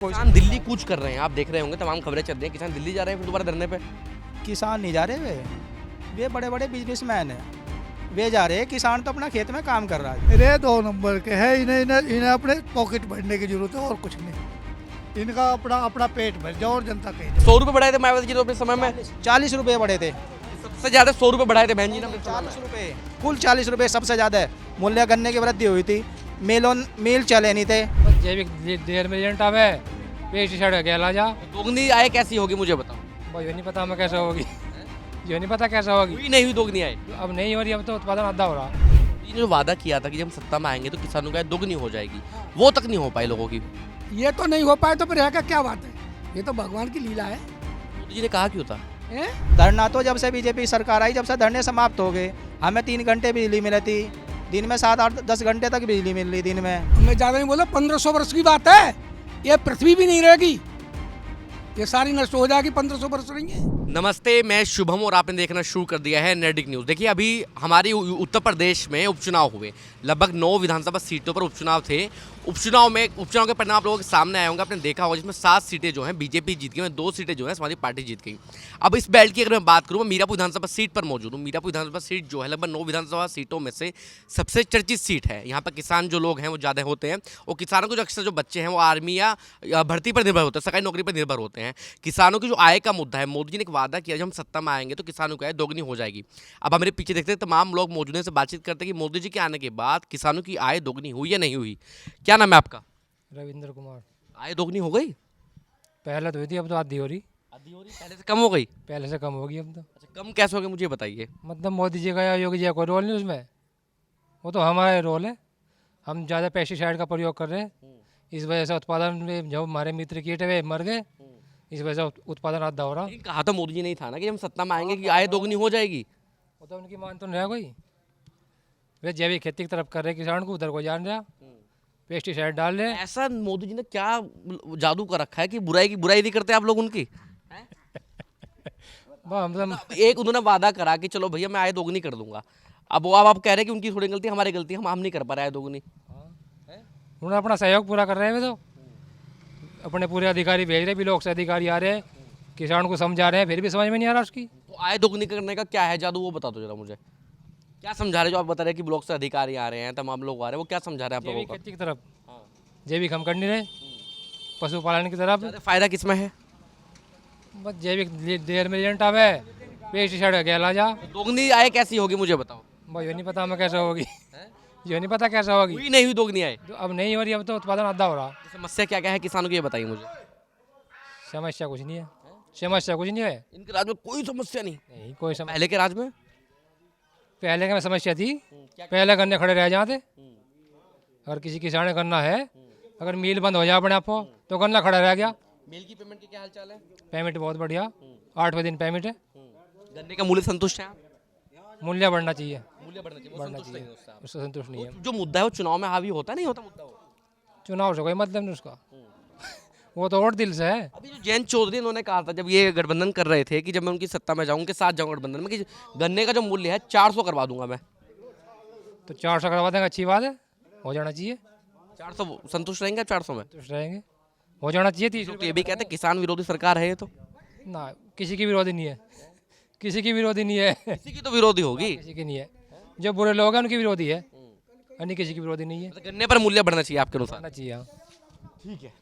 किसान दिल्ली कूच कर रहे हैं, आप देख रहे होंगे, तमाम खबरें चल रही हैं। किसान दिल्ली जा रहे हैं फिर दोबारा धरने पे। किसान नहीं जा रहे वे बड़े बड़े बिजनेसमैन हैं, वे जा रहे हैं। किसान तो अपना खेत में काम कर रहा है। ये 2 नंबर के है, इन्हें अपने पॉकेट भरने की जरूरत है और कुछ नहीं। इनका अपना पेट भर जाओ और जनता कहीं 100 रुपए बढ़ाए थे मायावती जी ने अपने समय में। 40 रुपये बढ़े थे, सबसे ज्यादा 100 रुपए बढ़ाए थे बहन जी ने अपने समय में। 40 रुपये, कुल 40 रुपये सबसे ज़्यादा है। मूल्य गन्ने की वृद्धि हुई थी, मील चले नहीं थे। जैविक देर में एजेंट आवे पेस्ट शर्ट गेला जा दोगुनी आय कैसी होगी मुझे बताओ। भाई ये नहीं पता हमें कैसे होगी ये नहीं पता कैसे होगी। हुई नहीं हुई दोगुनी आय। अब नहीं हो रही, अब तो उत्पादन आधा हो रहा। ये जो वादा किया था कि जब हम सत्ता में आएंगे तो किसानों की आय दोगुनी हो जाएगी, वो तक नहीं हो पाई लोगों की। ये तो नहीं हो पाए तो फिर रहेगा क्या बात है। ये तो भगवान की लीला है। मोदी जी ने कहा क्यों था? धरना तो जब से बीजेपी सरकार आई, जब से धरने समाप्त हो गए। हमें 3 घंटे बिजली मिली थी, दिन में 7-8-10 घंटे तक बिजली मिल रही दिन में। मैं ज़्यादा नहीं बोला, 1500 वर्ष की बात है। ये पृथ्वी भी नहीं रहेगी, ये सारी नष्ट हो जाएगी। 1500 वर्ष रहेंगे। नमस्ते, मैं शुभम और आपने देखना शुरू कर दिया है नैडिक न्यूज़। देखिए, अभी हमारी उत्तर प्रदेश में उपचुनाव हुए, लगभग 9 विधानसभा सीटों पर उपचुनाव थे। उपचुनाव के परिणाम आप लोगों के सामने आए होंगे, आपने देखा होगा, जिसमें 7 सीटें जो हैं बीजेपी जीत गई, 2 सीटें जो हैं समाजवादी पार्टी जीत गई। अब इस बेल्ट की अगर मैं बात करूँ, मैं मीरापुर विधानसभा सीट पर मौजूद हूँ। मीरापुर विधानसभा सीट जो है लगभग 9 विधानसभा सीटों में से सबसे चर्चित सीट है। यहाँ पर किसान जो लोग हैं वो ज़्यादा होते हैं, और किसानों के जो अक्सर जो बच्चे हैं वो आर्मी या भर्ती पर निर्भर होते हैं, सरकारी नौकरी पर निर्भर होते हैं। किसानों की जो आय का मुद्दा है, मोदी जी ने एक वादा किया जब हम सत्ता में आएंगे तो किसानों की आय दोगुनी हो जाएगी। अब हमारे पीछे देखते हैं तमाम लोग मौजूद हैं, से बातचीत करते हैं कि मोदी जी के आने के बाद किसानों की आय दोगुनी हुई या नहीं हुई। क्या नाम है आपका? रविंद्र कुमार। आय दोगुनी हो गई? पहले तो हुई थी, अब तो आधी हो रही। आधी हो रही, पहले से कम हो गई? पहले से कम होगी अब तो। अच्छा, कम कैसे हो गई मुझे बताइए। मतलब मोदी जी का या योगी जी का कोई रोल नहीं उसमें, वो तो हमारा रोल है। हम ज़्यादा पेस्टिसाइड का प्रयोग कर रहे हैं, इस वजह से उत्पादन में जो हमारे मित्र कीट वे मर गए, इस वजह से उत्पादन आधा हो रहा। लेकिन कहा तो मोदी जी नहीं था ना कि हम सत्ता में आएंगे कि आय दोगुनी हो जाएगी। वो तो उनकी मान तो नहीं रहा कोई। वे जैविक खेती की तरफ कर रहे किसान को, उधर को जान रहा, पेस्टिसाइड डाल रहे। ऐसा मोदी जी ने क्या जादू कर रखा है कि बुराई की बुराई नहीं करते आप लोग उनकी? मतलब एक उन्होंने वादा करा कि चलो भैया मैं आय दोगुनी कर दूंगा। अब वो आप कह रहे हैं कि उनकी थोड़ी गलती, हमारी गलती, हम नहीं कर पा रहे आय दोगुनी। उन्होंने अपना सहयोग पूरा कर रहे हैं। वे तो अपने पूरे अधिकारी भेज रहे, भी लोग से अधिकारी आ रहे हैं, किसान को समझा रहे हैं, फिर भी समझ में नहीं आ रहा उसकी। तो आय दोगुनी करने का क्या है जादू, वो बता दो जरा मुझे। क्या समझा रहे जो आप बता रहे कि ब्लॉक से अधिकारी आ रहे हैं, तमाम लोग आ रहे हैं, वो क्या समझा रहे हैं आप लोगों जैविक को? खेती की तरफ, जैविक हम कर नहीं रहे, पशुपालन की तरफ। ज़्यादा फायदा किसमें है? बस जैविक देर में एजेंट आवे पेस्टिसाइड गेला जा। दोगुनी आय कैसी होगी मुझे बताओ। भाई ये नहीं पता हमें कैसे होगी ये नहीं पता कैसे होगी। हुई नहीं हुई दोगुनी आय। तो अब नहीं हो रही, अब तो उत्पादन आधा हो रहा। समस्या क्या क्या है किसानों की, ये बताइए मुझे। समस्या कुछ नहीं है, समस्या कुछ नहीं है। इनके राज्य में कोई समस्या नहीं? नहीं कोई समस्या। पहले के राज्य में पहले का समस्या थी, पहले गन्ने खड़े रह जाते। अगर किसी किसान ने गन्ना है, अगर मिल बंद हो जाए अपने आप तो गन्ना खड़ा रह गया। मिल की पेमेंट की क्या हाल चाल है? पेमेंट बहुत बढ़िया, 8वें दिन पेमेंट है। गन्ने का मूल्य संतुष्ट है आप? मूल्य बढ़ना चाहिए, मूल्य बढ़ना चाहिए, वो बढ़ना संतुष्ट चाहिए, नहीं है उससे आप? उससे संतुष्ट नहीं है। जो मुद्दा है वो चुनाव में हावी होता नहीं होता मुद्दा वो? चुनाव से कोई मतलब नहीं उसका वो तो और दिल से है। अभी जो जयंत चौधरी उन्होंने कहा था जब ये गठबंधन कर रहे थे कि जब मैं उनकी सत्ता में जाऊँ, उनके साथ जाऊँ गठबंधन में, कि गन्ने का जो मूल्य है 400 करवा दूंगा मैं। तो 400 करवा देंगे, अच्छी बात है, हो जाना चाहिए। 400 संतुष्ट रहेंगे आप 400 में? संतुष्ट रहेंगे, हो जाना चाहिए। 30 तो ये भी कहते हैं किसान विरोधी सरकार है ये तो। ना, किसी की विरोधी नहीं है, किसी की विरोधी नहीं है किसी की तो विरोधी होगी। किसी की नहीं है, जो बुरे लोग हैं उनकी विरोधी है, अन्य किसी की विरोधी नहीं है। मतलब गन्ने पर मूल्य बढ़ना चाहिए आपके अनुसार? होना चाहिए, हाँ। ठीक है,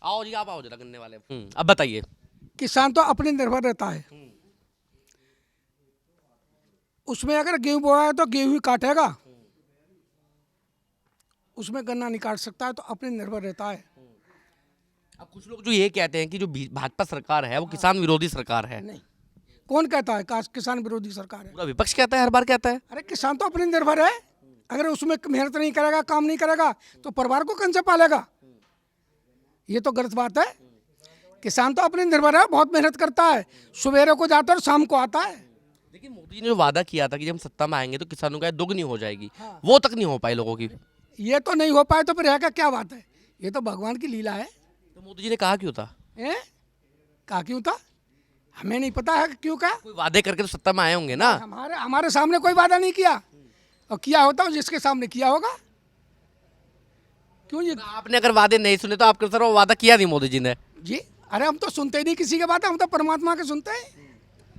आओ जी, आप आओ जरा गन्ने वाले। अब बताइए। किसान तो अपने निर्भर रहता है। उसमें अगर गेहूं बोया है तो गेहूं ही काटेगा, उसमें गन्ना नहीं काट सकता है, तो अपने निर्भर रहता है। अब कुछ लोग जो ये कहते हैं कि जो भाजपा सरकार है वो किसान विरोधी सरकार है। नहीं, कौन कहता है किसान विरोधी सरकार है? पूरा विपक्ष कहता है, हर बार कहता है। अरे किसान तो अपने निर्भर है। अगर उसमें मेहनत नहीं करेगा, काम नहीं करेगा, तो परिवार को कौन से पालेगा? ये तो गलत बात है। किसान तो अपने निर्भर है, बहुत मेहनत करता है, सवेरे को जाता है और शाम को आता है। लेकिन मोदी जी ने जो वादा किया था कि जब हम सत्ता में आएंगे तो किसानों की आय दोगुनी हो जाएगी, वो तक नहीं हो पाई लोगों की। ये तो नहीं हो पाए तो फिर रहेगा क्या बात है। ये तो भगवान की लीला है। तो मोदी जी ने कहा क्यों था? कहा क्यों था, हमें नहीं पता है क्यों कहा। कोई वादे करके तो सत्ता में आए होंगे ना। हमारे सामने कोई वादा नहीं किया, और किया होता जिसके सामने किया होगा। क्यों जी? आपने अगर वादे नहीं सुने तो आपके अनुसार वो वादा किया नहीं मोदी जी ने। जी अरे हम तो सुनते ही नहीं किसी के बात, हम तो परमात्मा के सुनते हैं।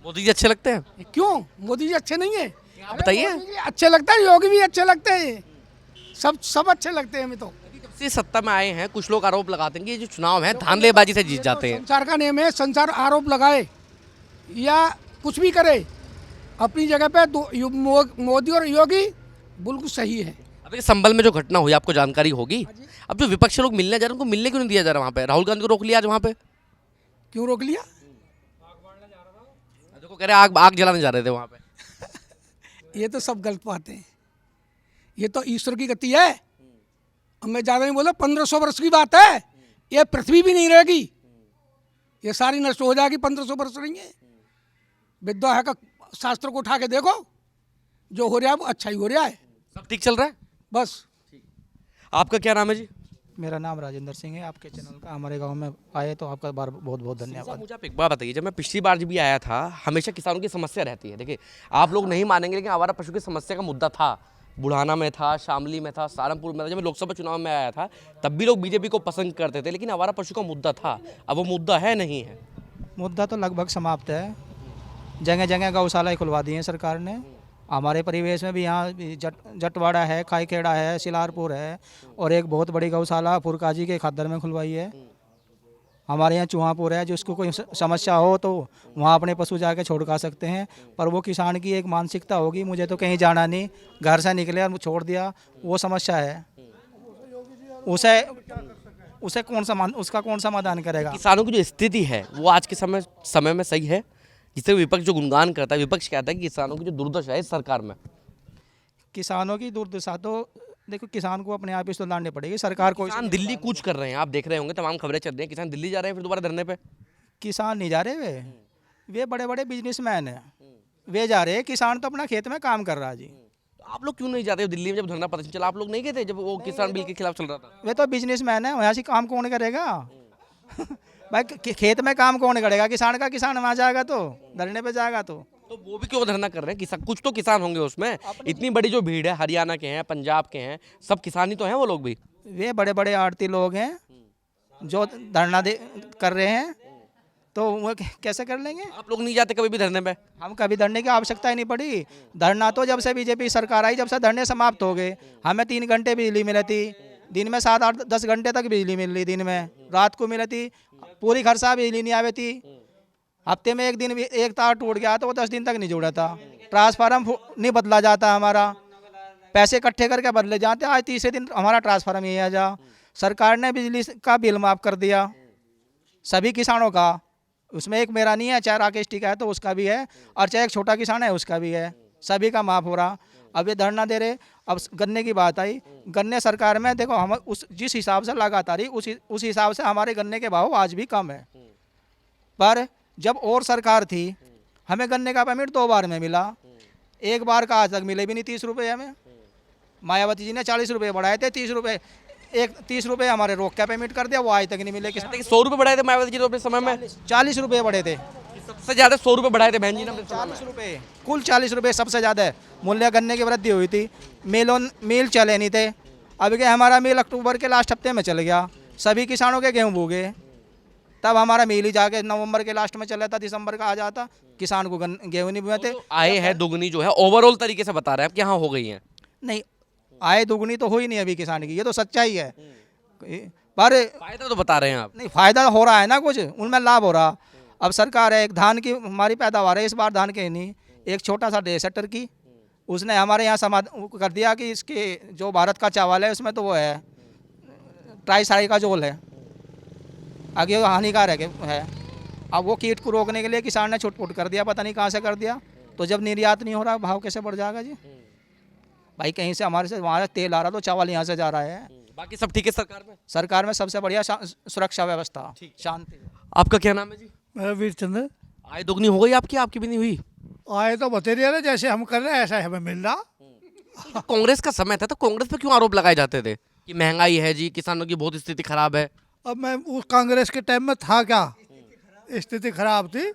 मोदी जी अच्छे लगते हैं? क्यों? मोदी जी अच्छे नहीं है? आप बताइए। मोदी जी अच्छे लगते हैं, योगी भी अच्छे लगते हैं, सब अच्छे लगते हैं हमें तो। जब से सत्ता में आए हैं कुछ लोग आरोप लगाते हैं कि ये जो चुनाव है धांधलेबाजी से जीत जाते हैं। संसार का नियम है, संसार आरोप लगाए या कुछ भी करे अपनी जगह पे मोदी और योगी बिल्कुल सही है। अब ये संभल में जो घटना हुई आपको जानकारी होगी। अब जो विपक्ष के लोग मिलने जा रहे हैं उनको मिलने क्यों नहीं दिया जा रहा वहाँ पे? राहुल गांधी को रोक लिया आज वहाँ पे। क्यों रोक लिया? देखो कह रहे आग आग जलाने जा रहे थे वहाँ पे। ये तो सब गलत बातें हैं, ये तो ईश्वर की गति है। अब मैं ज़्यादा नहीं बोला, 1500 वर्ष की बात है, ये पृथ्वी भी नहीं रहेगी, ये सारी नष्ट हो जाएगी। 1500 वर्ष नहीं है। विद्या है का शास्त्र को उठा के देखो, जो हो रहा है वो अच्छा ही हो रहा है, सब ठीक चल रहा है। बस। आपका क्या नाम है जी? मेरा नाम राजेंद्र सिंह है। आपके चैनल का हमारे गांव में आए तो आपका बार बहुत बहुत धन्यवाद। मुझे आप एक बात बताइए, जब मैं पिछली बार जब भी आया था हमेशा किसानों की समस्या रहती है। देखिए आप लोग नहीं मानेंगे लेकिन आवारा पशु की समस्या का मुद्दा था। बुढ़ाना में था, शामली में था, सहारनपुर में था। जब मैं लोकसभा चुनाव में आया था तब भी लोग बीजेपी को पसंद करते थे, लेकिन आवारा पशु का मुद्दा था। अब वो मुद्दा है नहीं है। मुद्दा तो लगभग समाप्त है। जगह जगह गौशाला खुलवा दी है सरकार ने। हमारे परिवेश में भी यहाँ जटवाड़ा है, खाईखेड़ा है, सिलारपुर है और एक बहुत बड़ी गौशाला फुरकाजी के खद्दर में खुलवाई है। हमारे यहाँ चूहापुर है, जिसको कोई समस्या हो तो वहाँ अपने पशु जाके छोड़ खा सकते हैं। पर वो किसान की एक मानसिकता होगी, मुझे तो कहीं जाना नहीं, घर से निकले और छोड़ दिया, वो समस्या है। उसे उसका कौन समाधान करेगा? किसानों की जो स्थिति है वो आज के समय में सही है, जिससे विपक्ष जो गुणगान करता है। विपक्ष कहता है कि किसानों की जो दुर्दशा है इस सरकार में। किसानों की दुर्दशा तो देखो, किसान को अपने आप ही सुधारनी पड़ेगी। सरकार को किसान दिल्ली कूच कर रहे हैं, आप देख रहे होंगे, तमाम खबरें चल रही हैं। किसान दिल्ली जा रहे हैं फिर दोबारा धरने पे। किसान नहीं जा रहे, वे बड़े बड़े बिजनेसमैन हैं, वे जा रहे हैं। किसान तो अपना खेत में काम कर रहा है जी। तो आप लोग क्यों नहीं जाते? दिल्ली में जब धरना प्रदर्शन चला आप लोग नहीं गए थे जब वो किसान बिल के खिलाफ चल रहा था? वे तो बिजनेसमैन है, वहाँ से काम कौन करेगा? भाई खेत में काम कौन करेगा? किसान का किसान वहाँ जाएगा तो धरने पे जाएगा तो वो भी क्यों धरना कर रहे हैं? किसान कुछ तो किसान होंगे उसमें। इतनी बड़ी जो भीड़ है, हरियाणा के हैं, पंजाब के हैं, सब किसान ही तो हैं वो लोग भी। वे बड़े बड़े आड़ती लोग हैं जो धरना कर रहे हैं, तो वो कैसे कर लेंगे? आप लोग नहीं जाते कभी भी धरने पे? हम कभी धरने की आवश्यकता ही नहीं पड़ी। धरना तो जब से बीजेपी सरकार आई, जब से धरने समाप्त हो गए। हमें 3 घंटे बिजली मिली थी, दिन में 7-8-10 घंटे तक बिजली मिल रही, दिन में रात को मिली थी। पूरी खरसा बिजली नहीं आवे थी। हफ्ते में एक दिन भी एक तार टूट गया तो वो 10 दिन तक नहीं जुड़ा था। ट्रांसफार्म नहीं बदला जाता, हमारा पैसे इकट्ठे करके बदले जाते। आज तीसरे दिन हमारा ट्रांसफार्म ही आ जा। सरकार ने बिजली का बिल माफ़ कर दिया सभी किसानों का। उसमें एक मेरा नहीं है, चाहे राकेश टीका है तो उसका भी है, और चाहे एक छोटा किसान है उसका भी है, सभी का माफ़ हो रहा। अब ये धरना दे रहे। अब गन्ने की बात आई, गन्ने सरकार में देखो हम जिस हिसाब से लागत आ रही उस हिसाब से हमारे गन्ने के भाव आज भी कम है। पर जब और सरकार थी हमें गन्ने का पेमेंट 2 बार में मिला, एक बार का आज तक मिले भी नहीं 30 रुपये हमें। मायावती जी ने 40 रुपये बढ़ाए थे, 30 रुपये हमारे रोक का पेमेंट कर दिया, वो आज तक नहीं मिले। किसान 100 रुपये बढ़ाए थे मायावती जी तो अपने समय में। 40 रुपये बढ़े थे, सबसे ज्यादा 100 रुपये बढ़ाए थे बहन जी ने अपने समय में। 40 रुपये, कुल 40 रुपये सबसे ज़्यादा मूल्य गन्ने की वृद्धि हुई थी। मिल चले नहीं थे। अब क्या हमारा मिल अक्टूबर के लास्ट हफ्ते में चल गया, सभी किसानों के गेहूँ बो गए। तब हमारा मिल ही जाके नवंबर के लास्ट में चला था, दिसंबर का आ जाता, किसान को गेहूँ नहीं बुए थे। आय है दुगनी जो है ओवरऑल तरीके से बता रहे हैं आप कि हाँ हो गई है। नहीं, आय दुगनी तो हुई नहीं अभी किसान की, ये तो सच्चाई है। पर फायदा तो बता रहे हैं आप। नहीं, फायदा हो रहा है ना, कुछ उनमें लाभ हो रहा। अब सरकार है, एक धान की हमारी पैदावार है इस बार, धान के नहीं, एक छोटा सा 1.5 टन उसने हमारे यहाँ समाधान कर दिया कि इसके जो भारत का चावल है उसमें तो वो है ट्राइसाइक्लोज़ोल है, आगे वो हानिकारक है। अब वो कीट को रोकने के लिए किसान ने छुटपुट कर दिया, पता नहीं कहाँ से कर दिया। तो जब निर्यात नहीं हो रहा भाव कैसे बढ़ जाएगा जी? भाई कहीं से हमारे से वहाँ तेल आ रहा तो चावल यहाँ से जा रहा है। बाकी सब ठीक है सरकार में? सरकार में सबसे बढ़िया सुरक्षा व्यवस्था, शांति। आपका क्या नाम है जी? मेरा वीर चंद्र। आय दुगनी हो गई आपकी? आपकी भी नहीं हुई? आए तो बतेरिया ना, जैसे हम कर रहे हैं ऐसा हमें मिल रहा। तो कांग्रेस का समय था तो कांग्रेस पे क्यों आरोप लगाए जाते थे कि महंगाई है जी, किसानों की बहुत स्थिति खराब है? अब मैं उस कांग्रेस के टाइम में था क्या, स्थिति खराब थी।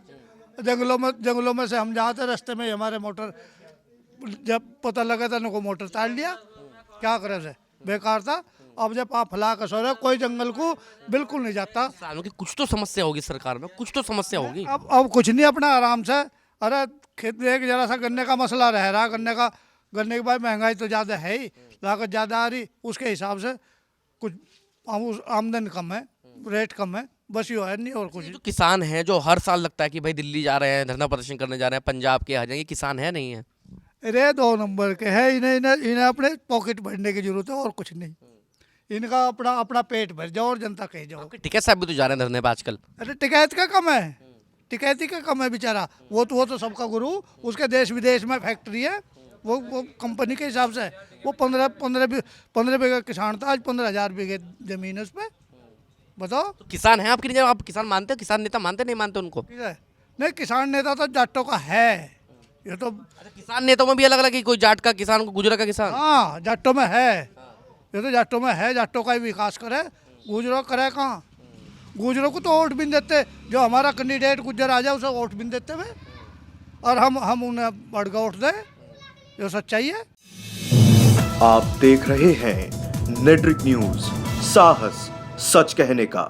जंगलों में से हम जाते रास्ते में हमारे मोटर, जब पता लगा था उनको मोटर ताड़ लिया, क्या करे थे, बेकार था। अब जब आप फला कसो रहे कोई जंगल को बिल्कुल नहीं जाता। किसानों की कुछ तो समस्या होगी सरकार में, कुछ तो समस्या होगी। अब कुछ नहीं, अपना आराम से। अरे खेत में एक जरा सा गन्ने का मसला रह रहा, गन्ने के बाद महंगाई तो ज़्यादा है ही, लागत ज़्यादा आ रही, उसके हिसाब से कुछ आमदन कम है, रेट कम है, बस ये है, नहीं और कुछ। जो किसान हैं जो हर साल लगता है कि भाई दिल्ली जा रहे हैं, धरना प्रदर्शन करने जा रहे हैं, पंजाब के आ जाएंगे, किसान है नहीं है? अरे 2 नंबर के है, इन्हें अपने पॉकेट भरने की जरूरत है और कुछ नहीं। इनका अपना पेट भर जाओ और जनता कह जाओ। आपके टिकैत साहब भी तो जा रहे हैं धरने पे आजकल। अरे टिकैत का कम है, टिकैती का कम है बेचारा, वो तो सबका गुरु, उसके देश विदेश में फैक्ट्री है, वो कंपनी के हिसाब से वो 15 बीघा किसान था, आज 15,000 बीघे जमीन है उस पर। बताओ तो किसान है आपकी नज़र, आप किसान मानते हो? किसान नेता मानते नहीं मानते उनको? ठीक है, नहीं किसान नेता तो जाटों का है, ये तो। अच्छा, किसान नेताओं में भी अलग अलग है, कोई जाट का किसान, कोई गुजरा का किसान। हाँ जाटों में है, ये तो जाटों में है, जाटों का ही विकास करे, गुजरों करे कहाँ? गुजरों को तो वोट भी नहीं देते, जो हमारा कैंडिडेट गुजर आ जाए उसे वोट भी नहीं देते वे, और हम उन्हें बढ़ के वोट दें, ये सच्चाई है। आप देख रहे हैं नेट्रिक न्यूज, साहस सच कहने का।